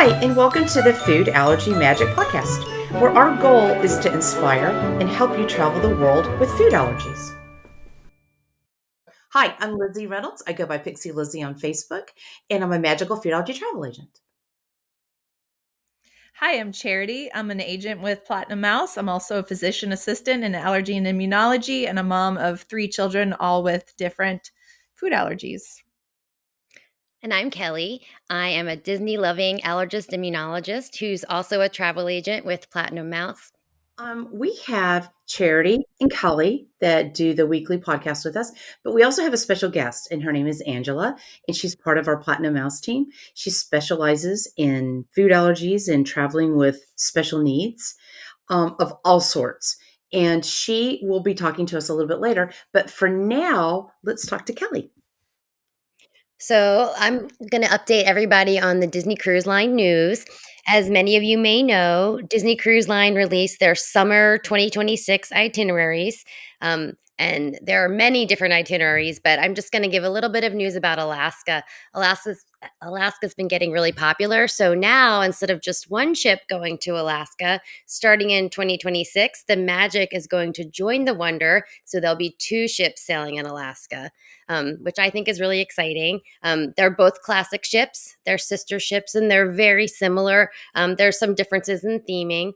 Hi, and welcome to the Food Allergy Magic Podcast, where our goal is to inspire and help you travel the world with food allergies. Hi, I'm Lizzie Reynolds. I go by Pixie Lizzie on Facebook, and I'm a magical food allergy travel agent. Hi, I'm Charity. I'm an agent with Platinum Mouse. I'm also a physician assistant in allergy and immunology and a mom of 3 children, all with different food allergies. And I'm Kelly. I am a Disney loving allergist immunologist who's also a travel agent with Platinum Mouse. We have Charity and Kelly that do the weekly podcast with us, but we also have a special guest, and her name is Angela, and she's part of our Platinum Mouse team. She specializes in food allergies and traveling with special needs of all sorts. And she will be talking to us a little bit later. But for now, let's talk to Kelly. So I'm going to update everybody on the Disney Cruise Line news. As many of you may know, Disney Cruise Line released their summer 2026 itineraries. And there are many different itineraries, but I'm just going to give a little bit of news about Alaska. Alaska's Alaska's been getting really popular. So now, instead of just one ship going to Alaska, starting in 2026, the Magic is going to join the Wonder. So there'll be 2 ships sailing in Alaska, which I think is really exciting. They're both classic ships, they're sister ships, and they're very similar. There's some differences in theming,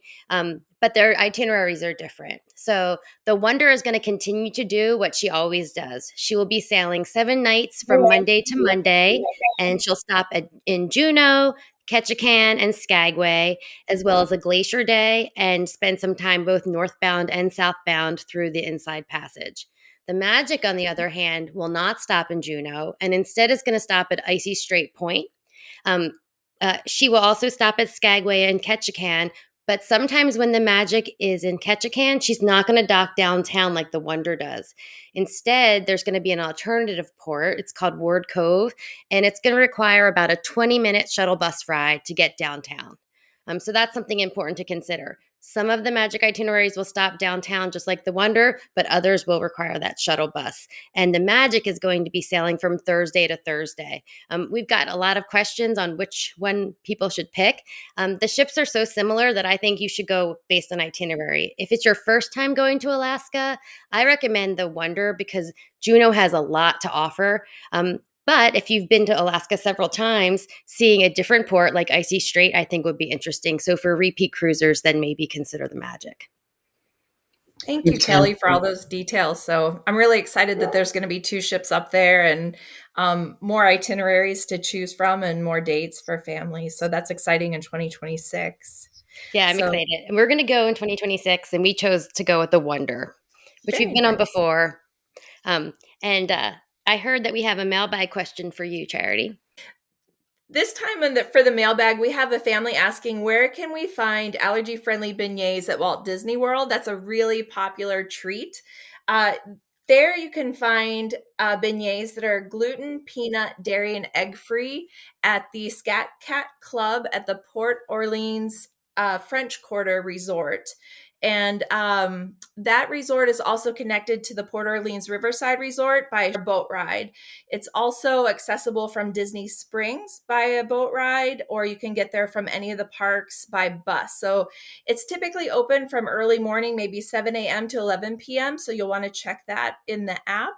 but their itineraries are different. So the Wonder is going to continue to do what she always does. She will be sailing 7 nights from Monday to Monday, and she'll stop in Juneau, Ketchikan, and Skagway, as well as a glacier day, and spend some time both northbound and southbound through the Inside Passage. The Magic, on the other hand, will not stop in Juneau and instead is going to stop at Icy Strait Point. Um, she will also stop at Skagway and Ketchikan, but sometimes when the Magic is in Ketchikan, she's not going to dock downtown like the Wonder does. Instead, there's going to be an alternative port. It's called Ward Cove, and it's going to require about a 20-minute shuttle bus ride to get downtown. So that's something important to consider. Some of the Magic itineraries will stop downtown just like the Wonder, but others will require that shuttle bus. And the Magic is going to be sailing from Thursday to Thursday. We've got a lot of questions on which one people should pick. The ships are so similar that I think you should go based on itinerary. If it's your first time going to Alaska, I recommend the Wonder because Juneau has a lot to offer. But if you've been to Alaska several times, seeing a different port like Icy Strait, I think would be interesting. So for repeat cruisers, then maybe consider the Magic. Thank you, Kelly, for all those details. So I'm really excited that there's going to be 2 ships up there and more itineraries to choose from and more dates for families. So that's exciting in 2026. Yeah, I'm So excited. And we're going to go in 2026, and we chose to go with the Wonder, which we've very been on nice. before. And I heard that we have a mailbag question for you, Charity. This time for the mailbag, we have a family asking, where can we find allergy-friendly beignets at Walt Disney World? That's a really popular treat. Uh, there you can find beignets that are gluten, peanut, dairy, and egg-free at the Scat Cat Club at the Port Orleans French Quarter Resort. And that resort is also connected to the Port Orleans Riverside Resort by a boat ride. It's also accessible from Disney Springs by a boat ride, or you can get there from any of the parks by bus. So it's typically open from early morning, maybe 7 a.m. to 11 p.m. So you'll want to check that in the app.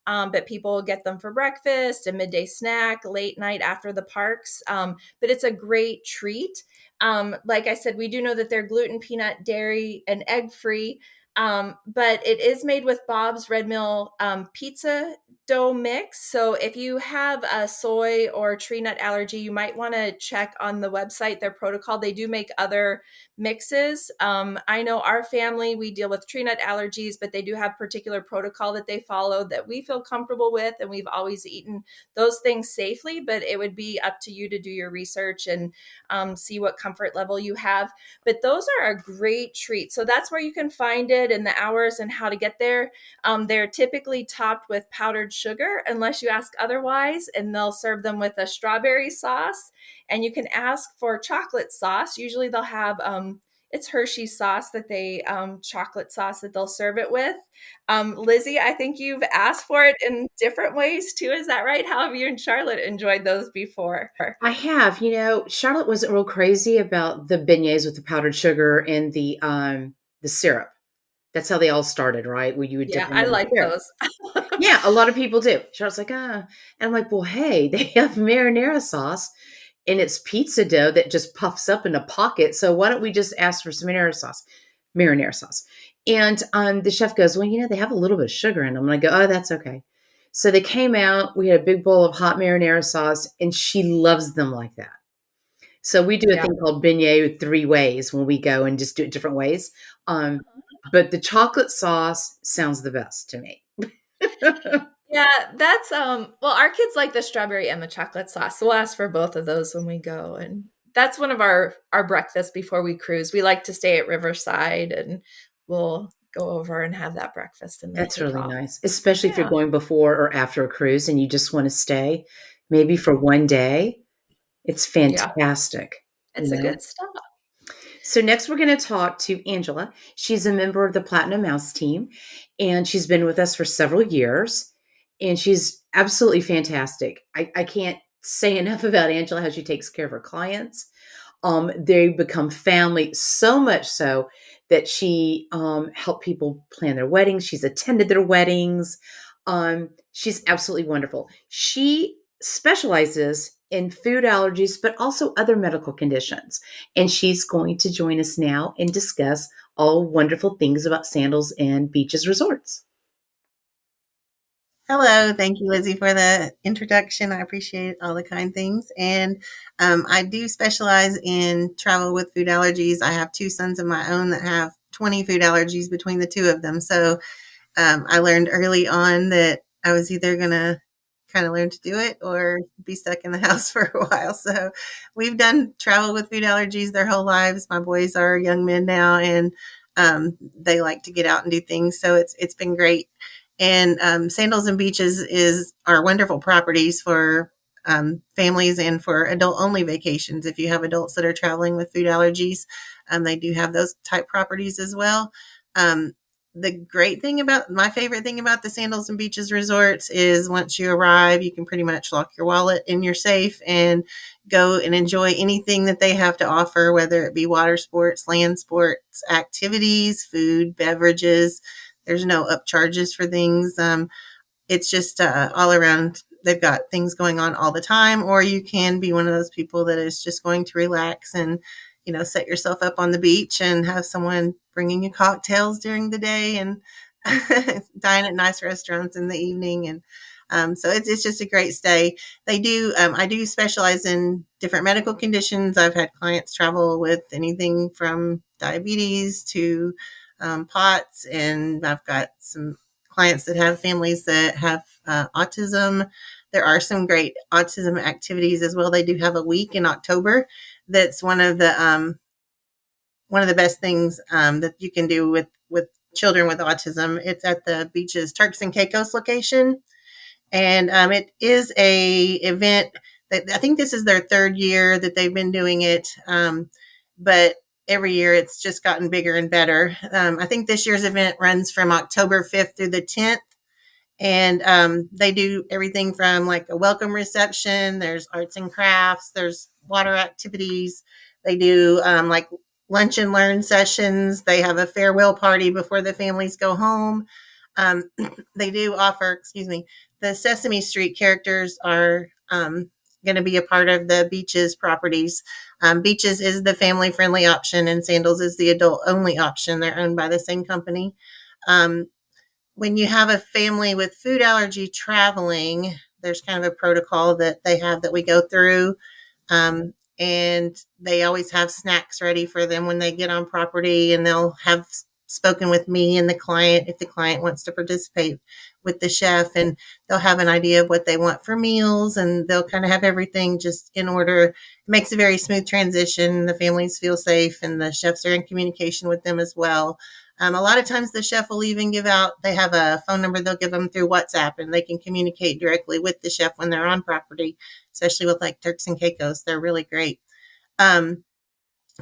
But people get them for breakfast, a midday snack, late night after the parks. But it's a great treat. Like I said, we do know that they're gluten, peanut, dairy, and egg free. But it is made with Bob's Red Mill pizza dough mix. So if you have a soy or tree nut allergy, you might want to check on the website their protocol. They do make other mixes. I know our family, we deal with tree nut allergies, but they do have particular protocol that they follow that we feel comfortable with, and we've always eaten those things safely. But it would be up to you to do your research and see what comfort level you have. But those are a great treat. So that's where you can find it and the hours and how to get there. They're typically topped with powdered sugar unless you ask otherwise, and they'll serve them with a strawberry sauce. And you can ask for chocolate sauce. Usually they'll have it's Hershey sauce that they chocolate sauce that they'll serve it with. Lizzie, I think you've asked for it in different ways too. Is that right? How have you and Charlotte enjoyed those before? I have, Charlotte wasn't real crazy about the beignets with the powdered sugar and the syrup. That's how they all started, right? Where you would dip Yeah, them I in the like syrup. those. Yeah, a lot of people do. Charlotte's like, ah. And I'm like, well, hey, they have marinara sauce and it's pizza dough that just puffs up in a pocket. So why don't we just ask for some marinara sauce? And the chef goes, well, they have a little bit of sugar in them. And I go, oh, that's okay. So they came out. We had a big bowl of hot marinara sauce, and she loves them like that. So we do a Yeah. thing called beignet 3 ways when we go and just do it different ways. Um, but the chocolate sauce sounds the best to me. Yeah, that's well, our kids like the strawberry and the chocolate sauce. So we'll ask for both of those when we go. And that's one of our breakfasts before we cruise. We like to stay at Riverside and we'll go over and have that breakfast and then That's take really off. nice, especially if you're Yeah. going before or after a cruise and you just want to stay maybe for one day. It's Yeah. fantastic, you It's a know? good stop. So next we're going to talk to Angela. She's a member of the Platinum Mouse team and she's been with us for several years and she's absolutely fantastic. I can't say enough about Angela, how she takes care of her clients. They become family, so much so that she helped people plan their weddings. She's attended their weddings. She's absolutely wonderful. She specializes in food allergies, but also other medical conditions. And she's going to join us now and discuss all wonderful things about Sandals and Beaches Resorts. Hello, thank you, Lizzie, for the introduction. I appreciate all the kind things. And I do specialize in travel with food allergies. I have two sons of my own that have 20 food allergies between the two of them. So I learned early on that I was either going to kind of learn to do it or be stuck in the house for a while. So we've done travel with food allergies their whole lives. My boys are young men now, and they like to get out and do things. So it's been great. And Sandals and Beaches is our wonderful properties for families and for adult only vacations. If you have adults that are traveling with food allergies, they do have those type properties as well. Um, the great thing about my favorite thing about the Sandals and Beaches resorts is once you arrive, you can pretty much lock your wallet in your safe and go and enjoy anything that they have to offer, whether it be water sports, land sports, activities, food, beverages. There's no upcharges for things. It's just all around. They've got things going on all the time, or you can be one of those people that is just going to relax and, set yourself up on the beach and have someone bringing you cocktails during the day and dine at nice restaurants in the evening. And so it's just a great stay. I do specialize in different medical conditions. I've had clients travel with anything from diabetes to POTS, and I've got some clients that have families that have autism. There are some great autism activities as well. They do have a week in October that's one of the best things that you can do with children with autism. It's at the Beaches Turks and Caicos location, and it is a event that I think this is their third year that they've been doing it, but every year it's just gotten bigger and better. I think this year's event runs from October 5th through the 10th, and they do everything from like a welcome reception. There's arts and crafts. There's water activities. They do like lunch and learn sessions. They have a farewell party before the families go home. They do offer, excuse me, the Sesame Street characters are going to be a part of the Beaches properties. Beaches is the family friendly option, and Sandals is the adult only option. They're owned by the same company. Um, when you have a family with food allergy traveling, there's kind of a protocol that they have that we go through. And they always have snacks ready for them when they get on property, and they'll have spoken with me and the client if the client wants to participate with the chef, and they'll have an idea of what they want for meals, and they'll kind of have everything just in order. It makes a very smooth transition. The families feel safe, and the chefs are in communication with them as well. A lot of times the chef will even they have a phone number they'll give them through WhatsApp, and they can communicate directly with the chef when they're on property, especially with like Turks and Caicos. They're really great. Um,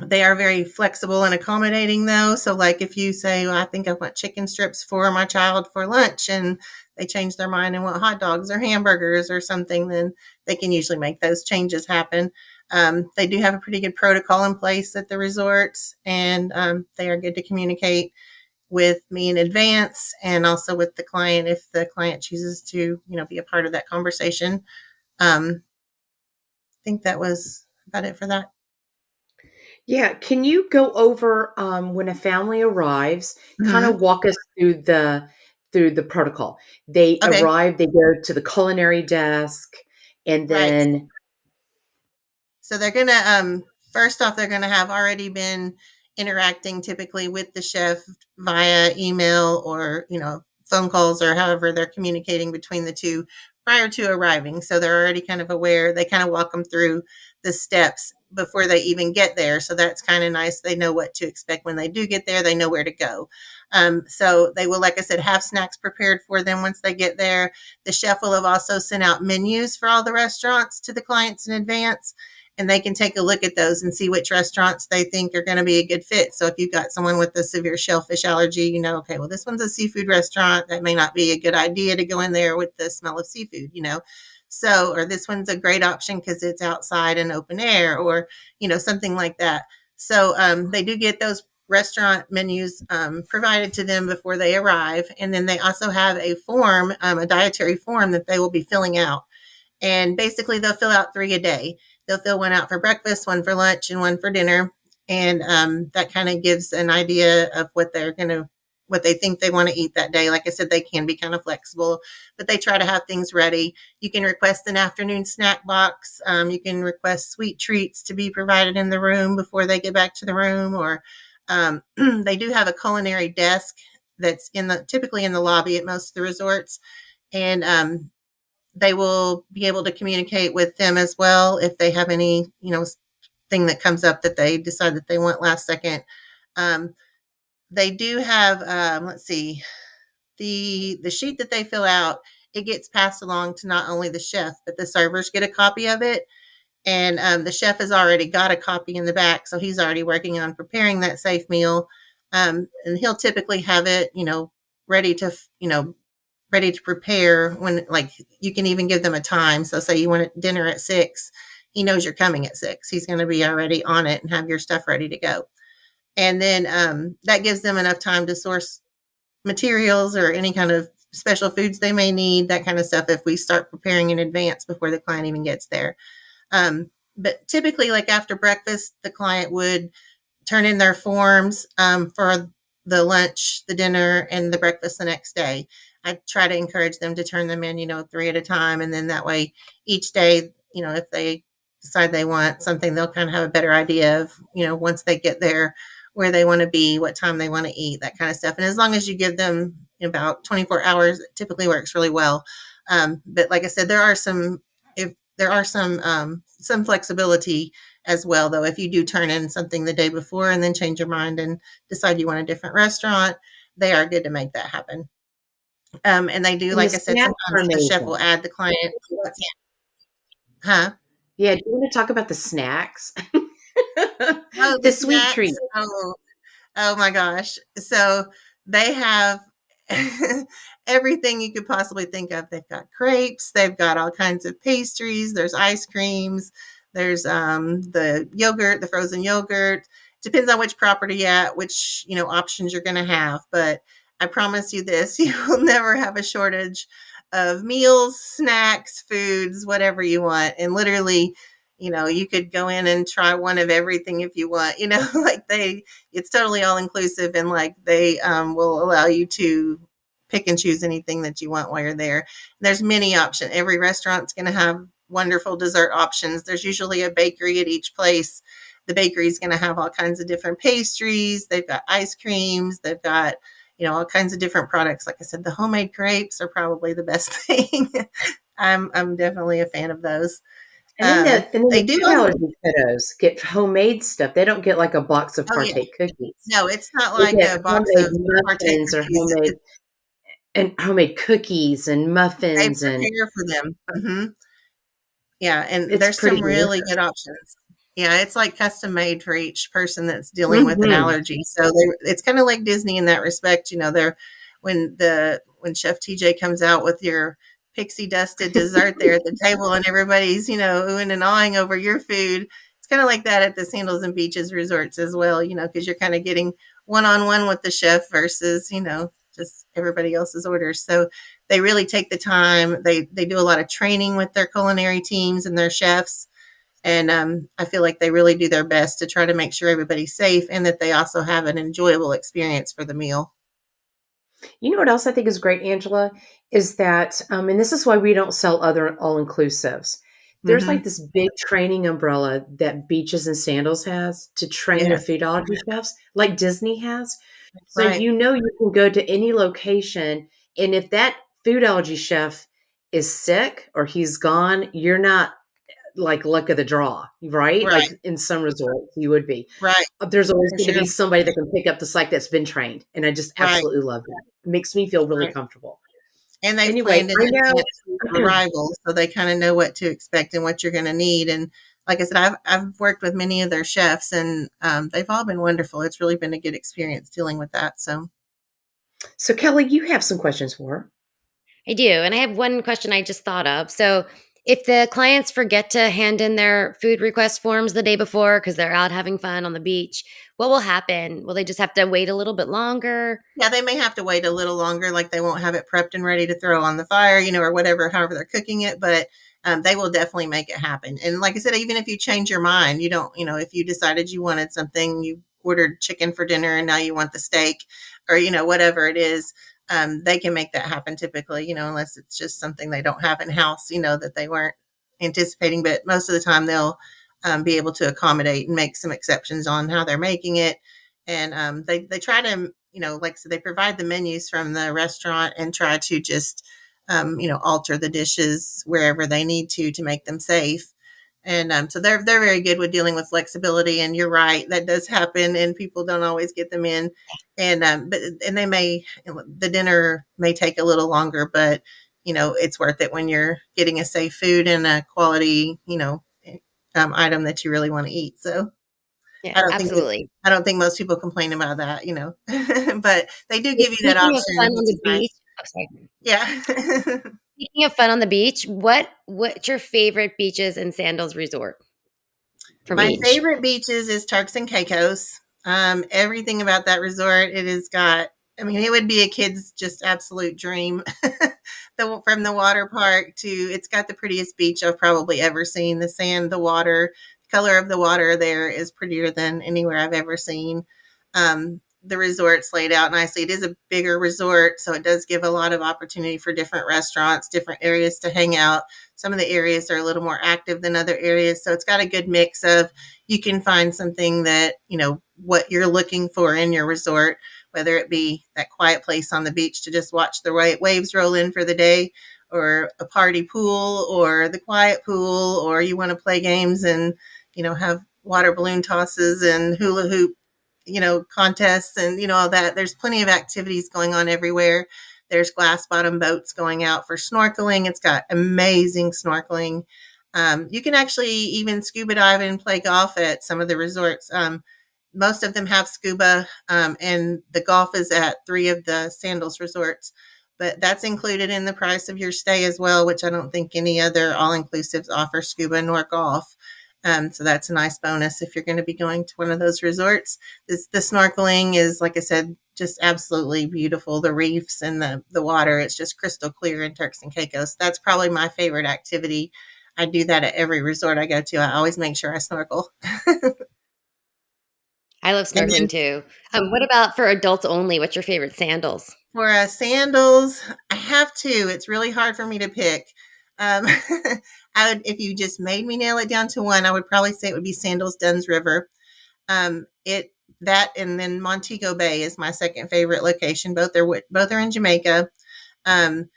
They are very flexible and accommodating, though. So, like if you say, well, I think I want chicken strips for my child for lunch, and they change their mind and want hot dogs or hamburgers or something, then they can usually make those changes happen. They do have a pretty good protocol in place at the resorts, and they are good to communicate with me in advance and also with the client if the client chooses to, be a part of that conversation. I think that was about it for that. Yeah, can you go over, when a family arrives, kinda Hmm. walk us through the protocol? They Okay. arrive, they go to the culinary desk, and Right. then So they're gonna first off they're gonna have already been interacting typically with the chef via email or phone calls or however they're communicating between the two prior to arriving. So they're already kind of aware. They kind of walk them through the steps before they even get there. So that's kind of nice. They know what to expect when they do get there. They know where to go. So they will, like I said, have snacks prepared for them once they get there. The chef will have also sent out menus for all the restaurants to the clients in advance, and they can take a look at those and see which restaurants they think are going to be a good fit. So if you've got someone with a severe shellfish allergy, okay, well, this one's a seafood restaurant. That may not be a good idea to go in there with the smell of seafood. So, or this one's a great option because it's outside and open air, or, something like that. So they do get those restaurant menus provided to them before they arrive. And then they also have a form, a dietary form that they will be filling out. And basically, they'll fill out 3 a day. They'll fill one out for breakfast, one for lunch, and one for dinner. And that kind of gives an idea of what they think they want to eat that day. Like I said, they can be kind of flexible, but they try to have things ready. You can request an afternoon snack box. You can request sweet treats to be provided in the room before they get back to the room, or they do have a culinary desk that's typically in the lobby at most of the resorts. And they will be able to communicate with them as well if they have any, thing that comes up that they decide that they want last second. Um, they do have, let's see, the sheet that they fill out. It gets passed along to not only the chef, but the servers get a copy of it. And the chef has already got a copy in the back, so he's already working on preparing that safe meal. And he'll typically have it, ready to, ready to prepare when, like, you can even give them a time. So say you want dinner at 6, he knows you're coming at 6. He's going to be already on it and have your stuff ready to go. And then that gives them enough time to source materials or any kind of special foods they may need, that kind of stuff, if we start preparing in advance before the client even gets there. But typically, like after breakfast, the client would turn in their forms for the lunch, the dinner, and the breakfast the next day. I try to encourage them to turn them in, 3 at a time. And then that way, each day, if they decide they want something, they'll kind of have a better idea of, once they get there, where they want to be, what time they want to eat, that kind of stuff. And as long as you give them about 24 hours, it typically works really well. But like I said, there are some flexibility as well, though. If you do turn in something the day before and then change your mind and decide you want a different restaurant, they are good to make that happen. And they do, and the like I said, snacks are sometimes the chef will amazing. add the client. Huh? Yeah, do you wanna talk about the snacks? Oh, the The sweet treat. snacks. Oh my gosh. So they have everything you could possibly think of. They've got crepes, they've got all kinds of pastries, there's ice creams, there's the yogurt, the frozen yogurt. Depends on which property you're at, which, options you're going to have, but I promise you this, you will never have a shortage of meals, snacks, foods, whatever you want. And literally, you could go in and try one of everything if you want, like it's totally all inclusive, and like they will allow you to pick and choose anything that you want while you're there. There's many options. Every restaurant's going to have wonderful dessert options. There's usually a bakery at each place. The bakery is going to have all kinds of different pastries. They've got ice creams. They've got, all kinds of different products. Like I said, the homemade crepes are probably the best thing. I'm definitely a fan of those. And then They the do food also. allergy kiddos get homemade stuff. They don't get like a box of Oh yeah. Partake cookies. No, it's not They like get a box homemade of Partake muffins or cookies. homemade cookies and They muffins, and prepare for them. Yeah, and it's there's pretty some really delicious. good options. Yeah, it's like custom made for each person that's dealing with an Mhm. allergy. So it's kind of like Disney in that respect. They're when Chef TJ comes out with your pixie dusted dessert there at the table, and everybody's oohing and awing over your food. It's kind of like that at the Sandals and Beaches resorts as well. Because you're kind of getting one on one with the chef versus just everybody else's orders. So they really take the time. They do a lot of training with their culinary teams and their chefs, and I feel like they really do their best to try to make sure everybody's safe and that they also have an enjoyable experience for the meal. You know what else I think is great, Angela, is that, and this is why we don't sell other all inclusives. There's like Mm-hmm. this big training umbrella that Beaches and Sandals has to train their Yeah, food allergy chefs, like Disney has. So right, you can go to any location, and if that food allergy chef is sick or he's gone, you're not like luck of the draw, right? right, Like in some resorts, you would be. right, There's always for going to sure. be somebody that can pick up the slack that's been trained, and I just Right, absolutely love that. It makes me feel really right. comfortable. And they've Anyway, planned in I advance for your know arrival, so they kind of know what to expect and what you're going to need. And like I said, I've worked with many of their chefs, and they've all been wonderful. It's really been a good experience dealing with that. So so Kelly, you have some questions for her. I do. And I have one question I just thought of. So, if the clients forget to hand in their food request forms the day before because they're out having fun on the beach, what will happen? Will they just have to wait a little bit longer? yeah, they may have to wait a little longer, like they won't have it prepped and ready to throw on the fire, or whatever, however they're cooking it, but they will definitely make it happen. And like I said, even if you change your mind, you don't, if you decided you wanted something, you ordered chicken for dinner and now you want the steak or, whatever it is, they can make that happen typically, unless it's just something they don't have in house, that they weren't anticipating. But most of the time they'll be able to accommodate and make some exceptions on how they're making it. And they try to, like I said, they provide the menus from the restaurant and try to just, alter the dishes wherever they need to make them safe. And so they're very good with dealing with flexibility. And you're right, that does happen, and people don't always get them in. And but and they may the dinner may take a little longer, but it's worth it when you're getting a safe food and a quality item that you really want to eat. So Yeah, I don't think that absolutely. I don't think most people complain about that, but they do give you that Speaking of fun option, on which the is beach, nice. oh, sorry. Yeah. Speaking of fun on the beach, what's your favorite beaches and sandals resort from My each? favorite beaches is Turks and Caicos. Everything about that resort, it has got. I mean, it would be a kid's just absolute dream. From the water park to, it's got the prettiest beach I've probably ever seen. The sand, the water, the color of the water there is prettier than anywhere I've ever seen. The resort's laid out nicely. It is a bigger resort, so it does give a lot of opportunity for different restaurants, different areas to hang out. Some of the areas are a little more active than other areas. So it's got a good mix of, you can find something that, what you're looking for in your resort, whether it be that quiet place on the beach to just watch the waves roll in for the day, or a party pool, or the quiet pool, or you want to play games and, have water balloon tosses and hula hoop contests and, all that. There's plenty of activities going on everywhere. There's glass bottom boats going out for snorkeling. It's got amazing snorkeling. You can actually even scuba dive and play golf at some of the resorts. Most of them have scuba, and the golf is at 3 of the Sandals resorts. But that's included in the price of your stay as well, which I don't think any other all inclusives offer scuba nor golf. So that's a nice bonus if you're going to be going to one of those resorts. The snorkeling is, like I said, just absolutely beautiful. The reefs and the water, it's just crystal clear in Turks and Caicos. That's probably my favorite activity. I do that at every resort I go to. I always make sure I snorkel. I love And then snorkeling too. What about for adults only? What's your favorite sandals? for sandals, I have two. It's really hard for me to pick. Um, if you just made me nail it down to one, I would probably say it would be Sandals Dunn's River. It that and then Montego Bay is my second favorite location. Both are in Jamaica. Um,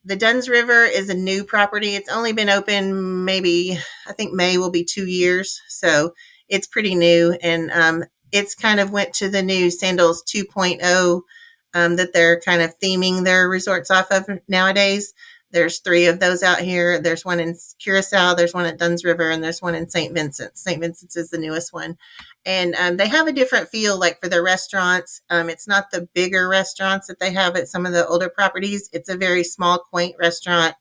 the Dunn's River is a new property. It's only been open, maybe I think May will be 2 years, so it's pretty new, and it's kind of went to the new Sandals 2.0, that they're kind of theming their resorts off of nowadays. There's 3 of those out here. There's one in Curacao, there's one at Dunn's River, and there's one in St. Vincent. St. Vincent's is the newest one. And they have a different feel, like for their restaurants. It's not the bigger restaurants that they have at some of the older properties. It's a very small, quaint restaurant.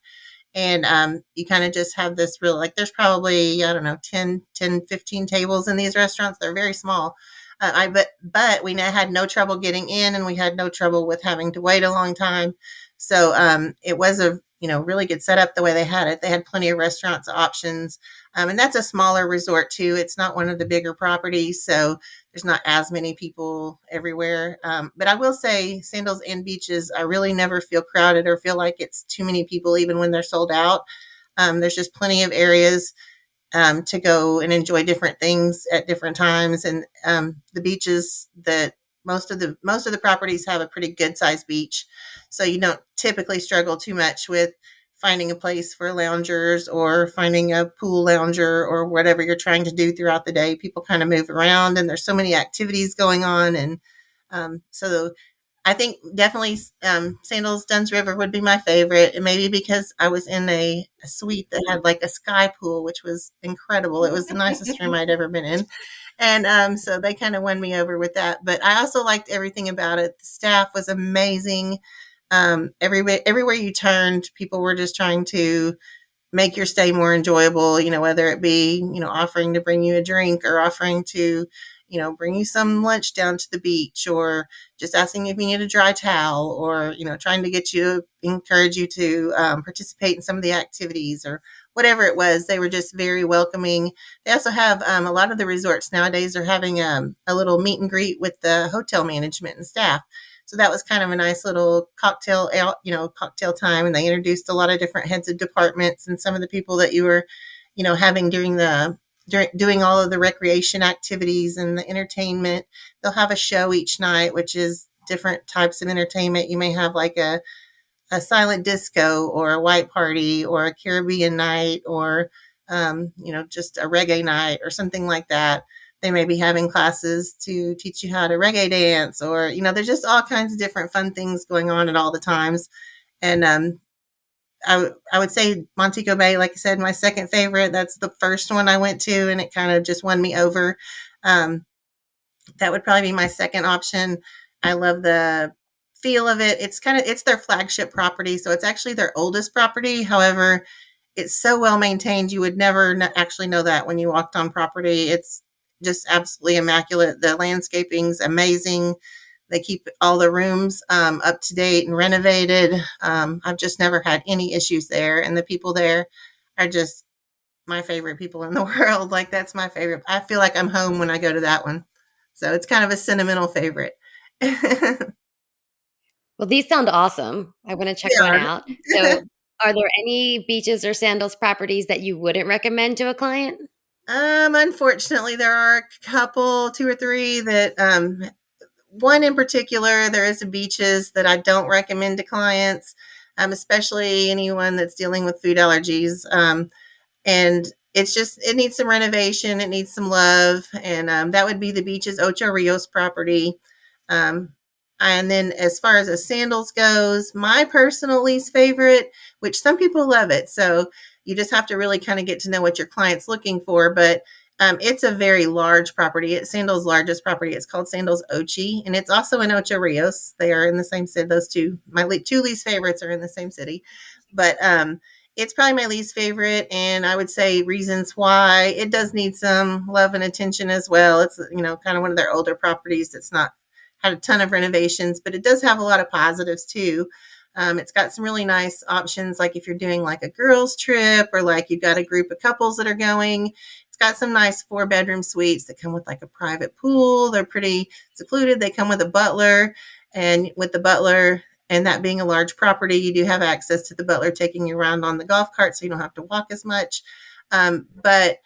And you kind of just have this real, like, there's probably, I don't know, 15 tables in these restaurants. They're very small. But we had no trouble getting in, and we had no trouble with having to wait a long time. So it was a really good setup the way they had it. They had plenty of restaurants options, and that's a smaller resort too. It's not one of the bigger properties, so there's not as many people everywhere. But I will say, Sandals and Beaches, I really never feel crowded or feel like it's too many people, even when they're sold out. There's just plenty of areas to go and enjoy different things at different times. And the beaches that most of the properties have a pretty good sized beach, so you don't typically struggle too much with finding a place for loungers or finding a pool lounger or whatever you're trying to do throughout the day. People kind of move around, and there's so many activities going on. And so I think definitely Sandals Dunn's River would be my favorite, and maybe because I was in a suite that had like a sky pool, which was incredible. It was the nicest room I'd ever been in. And so they kind of won me over with that. But I also liked everything about it. The staff was amazing. Everywhere you turned, people were just trying to make your stay more enjoyable, whether it be, offering to bring you a drink or offering to, bring you some lunch down to the beach, or just asking if you need a dry towel, or, trying to encourage you to participate in some of the activities or whatever it was. They were just very welcoming. They also have a lot of the resorts nowadays are having a little meet and greet with the hotel management and staff. So that was kind of a nice little cocktail time. And they introduced a lot of different heads of departments and some of the people that you were, having doing all of the recreation activities and the entertainment. They'll have a show each night, which is different types of entertainment. You may have like a silent disco or a white party or a Caribbean night, or, just a reggae night or something like that. They may be having classes to teach you how to reggae dance, or, there's just all kinds of different fun things going on at all the times. And I would say Montego Bay, like I said, my second favorite. That's the first one I went to, and it kind of just won me over. That would probably be my second option. I love the feel of it. It's their flagship property, so it's actually their oldest property. However, it's so well maintained, you would never actually know that when you walked on property. It's just absolutely immaculate. The landscaping's amazing. They keep all the rooms up to date and renovated. I've just never had any issues there, and the people there are just my favorite people in the world. Like, that's my favorite. I feel like I'm home when I go to that one. So it's kind of a sentimental favorite. Well, these sound awesome. I want to check one out. So, are there any beaches or sandals properties that you wouldn't recommend to a client? Unfortunately, there are a couple, 2 or 3 that, one in particular, there is a beaches that I don't recommend to clients, especially anyone that's dealing with food allergies. And it needs some renovation. It needs some love. And that would be the Beaches Ocho Rios property. And then as far as the sandals goes, my personal least favorite, which some people love it. So you just have to really kind of get to know what your client's looking for. But it's a very large property. It's Sandals' largest property. It's called Sandals Ochi, and it's also in Ocho Rios. They are in the same city. Those two, my 2 least favorites, are in the same city. But it's probably my least favorite, and I would say reasons why. It does need some love and attention as well. It's kind of one of their older properties that's not had a ton of renovations, but it does have a lot of positives too. It's got some really nice options, like if you're doing like a girls trip, or like you've got a group of couples that are going. It's got some nice 4-bedroom suites that come with like a private pool. They're pretty secluded. They come with a butler, and with the butler, and that being a large property, you do have access to the butler taking you around on the golf cart, so you don't have to walk as much. But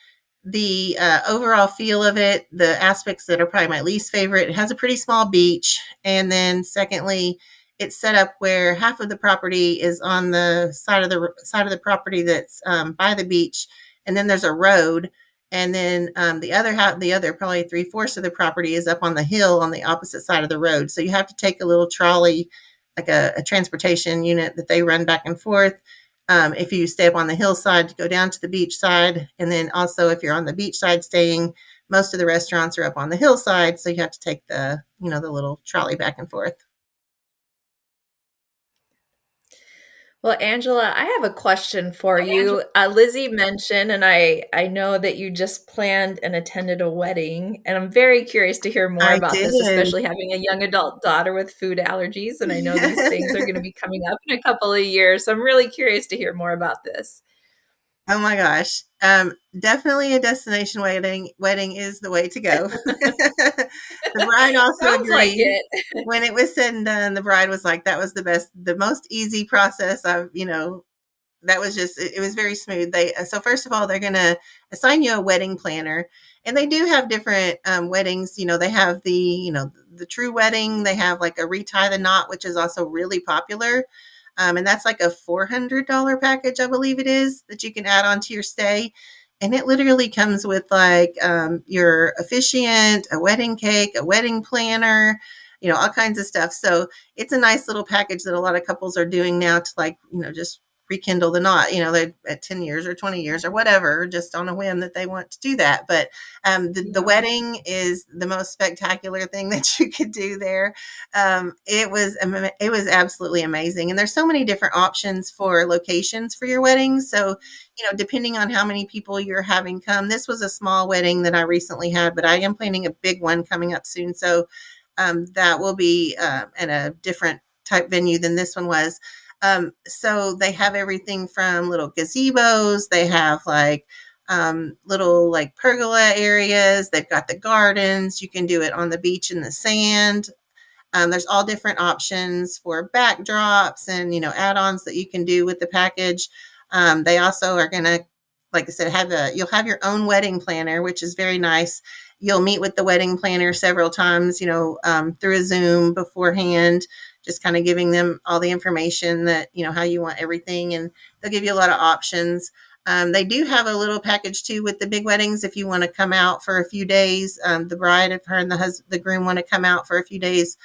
the overall feel of it, the aspects that are probably my least favorite, it has a pretty small beach. And then secondly, it's set up where half of the property is on the side of the property that's by the beach. And then there's a road. And then the other probably 3/4 of the property is up on the hill on the opposite side of the road. So you have to take a little trolley, like a transportation unit that they run back and forth. if you stay up on the hillside, to go down to the beach side. And then also, if you're on the beach side staying, most of the restaurants are up on the hillside, so you have to take the little trolley back and forth. Well, Angela, I have a question for you. Lizzie mentioned, and I know that you just planned and attended a wedding, and I'm very curious to hear more I about this, did. especially having a young adult daughter with food allergies. And I know these things are going to be coming up in a couple of years, so I'm really curious to hear more about this. Oh my gosh. Definitely a destination wedding. Wedding is the way to go. The bride also Sounds like agreed. it. When it was said and done, the bride was like, that was the most easy process that was just, it was very smooth. So first of all, they're going to assign you a wedding planner, and they do have different weddings. They have the true wedding. They have like a retie the knot, which is also really popular. And that's like a $400 package, I believe it is, that you can add on to your stay. And it literally comes with like your officiant, a wedding cake, a wedding planner, all kinds of stuff. So it's a nice little package that a lot of couples are doing now to like, just rekindle the knot, they're at 10 years or 20 years or whatever, just on a whim that they want to do that. But the wedding is the most spectacular thing that you could do there. It was absolutely amazing. And there's so many different options for locations for your weddings. So, depending on how many people you're having come, this was a small wedding that I recently had, but I am planning a big one coming up soon. So that will be at a different type venue than this one was. So they have everything from little gazebos. They have like little like pergola areas. They've got the gardens. You can do it on the beach in the sand. There's all different options for backdrops and add-ons that you can do with the package. They also are going to, like I said, you'll have your own wedding planner, which is very nice. You'll meet with the wedding planner several times, through a Zoom beforehand, just kind of giving them all the information that, how you want everything. And they'll give you a lot of options. They do have a little package too with the big weddings. If you want to come out for a few days, the bride, if her and the groom want to come out for a few days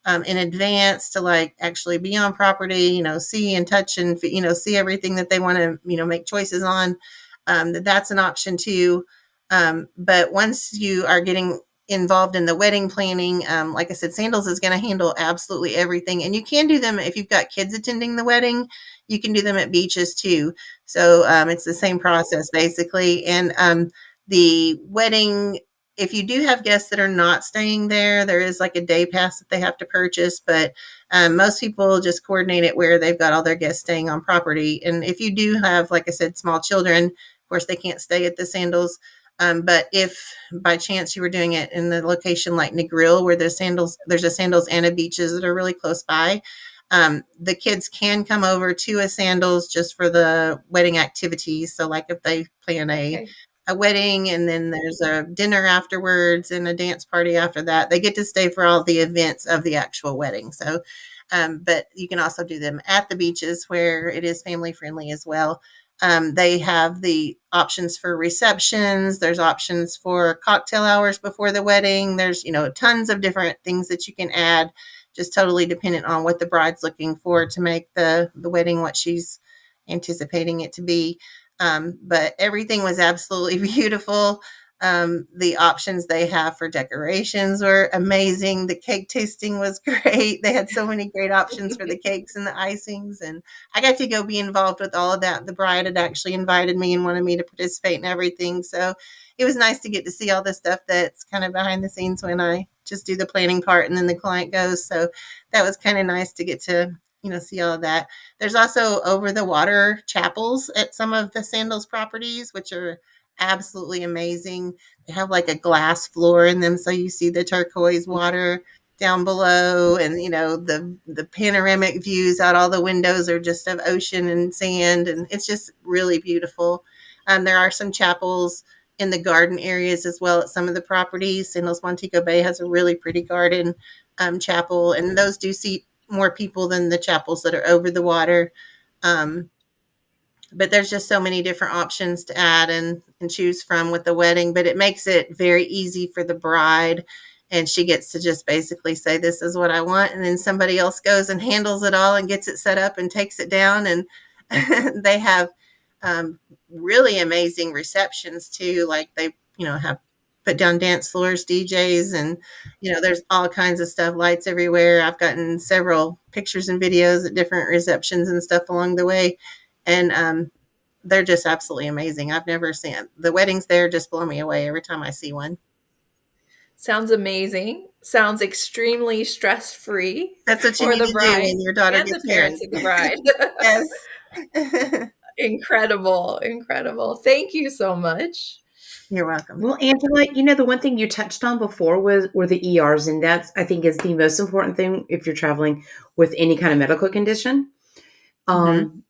in advance to like actually be on property, see and touch and, see everything that they want to, make choices on, that's an option too. But once you are getting involved in the wedding planning, like I said, Sandals is going to handle absolutely everything. And you can do them if you've got kids attending the wedding, you can do them at beaches too. So it's the same process basically. And the wedding, if you do have guests that are not staying there is like a day pass that they have to purchase, but most people just coordinate it where they've got all their guests staying on property. And if you do have, like I said, small children, of course, they can't stay at the Sandals. But if by chance you were doing it in the location like Negril, where there's a Sandals and a Beaches that are really close by, the kids can come over to a Sandals just for the wedding activities. So like if they plan a wedding and then there's a dinner afterwards and a dance party after that, they get to stay for all the events of the actual wedding. So, but you can also do them at the beaches where it is family friendly as well. They have the options for receptions. There's options for cocktail hours before the wedding. There's, tons of different things that you can add, just totally dependent on what the bride's looking for to make the wedding what she's anticipating it to be. But everything was absolutely beautiful. The options they have for decorations were amazing. The cake tasting was great. They had so many great options for the cakes and the icings. And I got to go be involved with all of that. The bride had actually invited me and wanted me to participate in everything. So it was nice to get to see all the stuff that's kind of behind the scenes when I just do the planning part and then the client goes. So that was kind of nice to get to, see all of that. There's also over the water chapels at some of the Sandals properties, which are absolutely amazing. They have like a glass floor in them, so you see the turquoise water down below, and the panoramic views out all the windows are just of ocean and sand, and it's just really beautiful. There are some chapels in the garden areas as well at some of the properties. Sandals Montego Bay has a really pretty garden chapel, and those do seat more people than the chapels that are over the water. But there's just so many different options to add and choose from with the wedding, but it makes it very easy for the bride, and she gets to just basically say, this is what I want. And then somebody else goes and handles it all and gets it set up and takes it down. And They have really amazing receptions too. Like they, have put down dance floors, DJs, and there's all kinds of stuff, lights everywhere. I've gotten several pictures and videos at different receptions and stuff along the way, and they're just absolutely amazing. I've never seen the weddings there; just blow me away every time I see one. Sounds amazing. Sounds extremely stress-free That's what you for need the to do bride when your daughter and the gets married. parents of the bride. Yes. Incredible, incredible. Thank you so much. You're welcome. Well, Angela, the one thing you touched on before were the ERs, and that's, I think, is the most important thing if you're traveling with any kind of medical condition. Hmm. Um,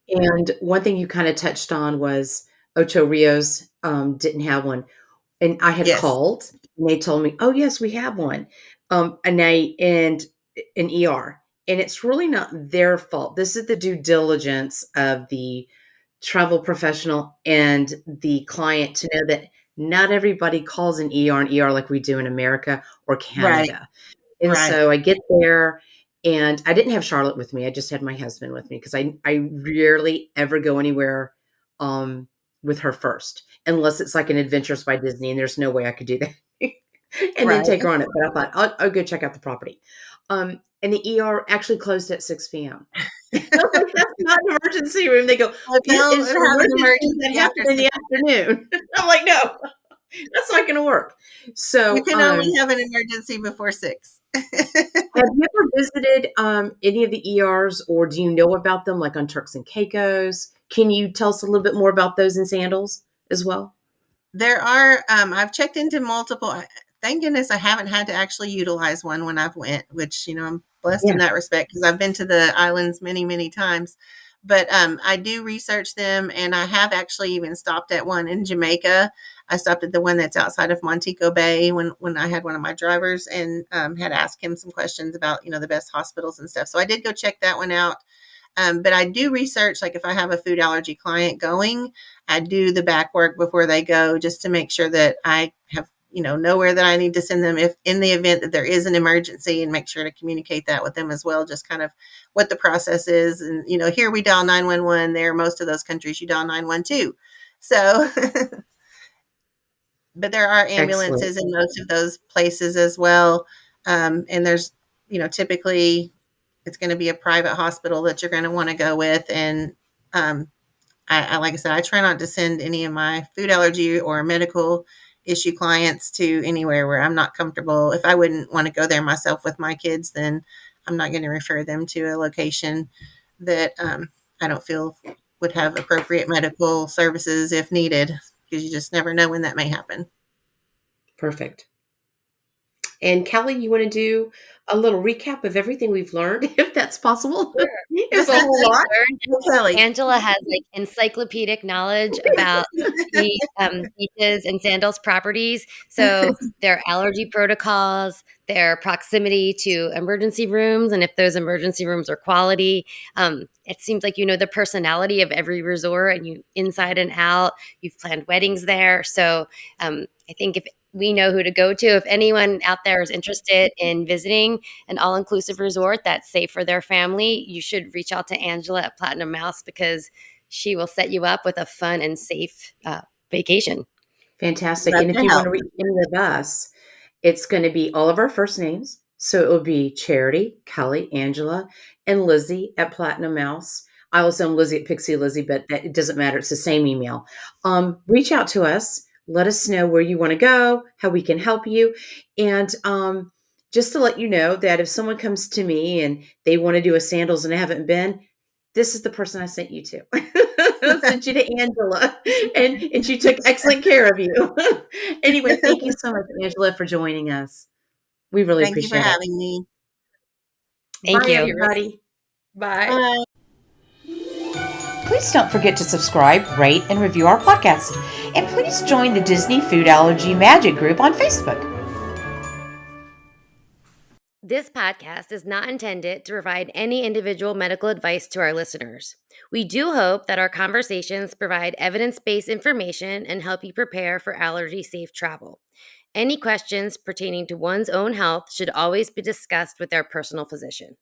and one thing you kind of touched on was Ocho Rios didn't have one, and I had Yes. called, and they told me, "Oh, yes, we have one," and an ER, and it's really not their fault. This is the due diligence of the travel professional and the client to know that not everybody calls an ER like we do in America or Right. Canada. And Right. so I get there, and I didn't have Charlotte with me. I just had my husband with me because I rarely ever go anywhere um, with her first, unless it's like an Adventures by Disney, and there's no way I could do that and then Right. take her on it. But I thought I'll go check out the property. And the ER actually closed at 6 p.m. I'm like, that's not an emergency room. They go, Well, they'll is have there an emergencies that emergency after happen in the 6. afternoon? I'm like, no, that's not going to work. You So, can only have an emergency before 6. have you ever visited any of the ERs, or do you know about them, like on Turks and Caicos? Can you tell us a little bit more about those in Sandals as well? There are, I've checked into multiple. Thank goodness I haven't had to actually utilize one when I've went, which, I'm blessed Yeah, in that respect because I've been to the islands many, many times. But I do research them, and I have actually even stopped at one in Jamaica. I stopped at the one that's outside of Montego Bay when I had one of my drivers, and had asked him some questions about the best hospitals and stuff. So I did go check that one out. But I do research, like if I have a food allergy client going, I do the back work before they go just to make sure that I have, know where that I need to send them if in the event that there is an emergency, and make sure to communicate that with them as well, just kind of what the process is. And, here we dial 911, there, most of those countries you dial 912. So, but there are excellent. ambulances in most of those places as well. And there's, typically it's going to be a private hospital that you're going to want to go with. And like I said, I try not to send any of my food allergy or medical issue clients to anywhere where I'm not comfortable. If I wouldn't want to go there myself with my kids, then I'm not going to refer them to a location that I don't feel would have appropriate medical services if needed, because you just never know when that may happen. Perfect. And Kelly, you want to do a little recap of everything we've learned, if that's possible? It was a whole lot. Kelly. Angela has like encyclopedic knowledge about the beaches and Sandals properties. So their allergy protocols, their proximity to emergency rooms, and if those emergency rooms are quality. It seems like you know the personality of every resort and you inside and out. You've planned weddings there. So I think if we know who to go to, if anyone out there is interested in visiting an all-inclusive resort that's safe for their family, you should reach out to Angela at Platinum Mouse because she will set you up with a fun and safe vacation. Fantastic. Love And if to you want help. to reach any of us, it's going to be all of our first names. So it will be Charity, Kelly, Angela, and Lizzie at Platinum Mouse. I also am Lizzie at Pixie Lizzie, but it doesn't matter. It's the same email. Reach out to us. Let us know where you want to go, how we can help you. And just to let you know that if someone comes to me and they want to do a sandals and I haven't been, this is the person I sent you to. I sent you to Angela, and she took excellent care of you. Anyway, thank you so much, Angela, for joining us. We really Thank you for appreciate it. having me. Thank Bye, you. everybody. Bye. Bye. Please don't forget to subscribe, rate, and review our podcast. And please join the Disney Food Allergy Magic Group on Facebook. This podcast is not intended to provide any individual medical advice to our listeners. We do hope that our conversations provide evidence-based information and help you prepare for allergy-safe travel. Any questions pertaining to one's own health should always be discussed with their personal physician.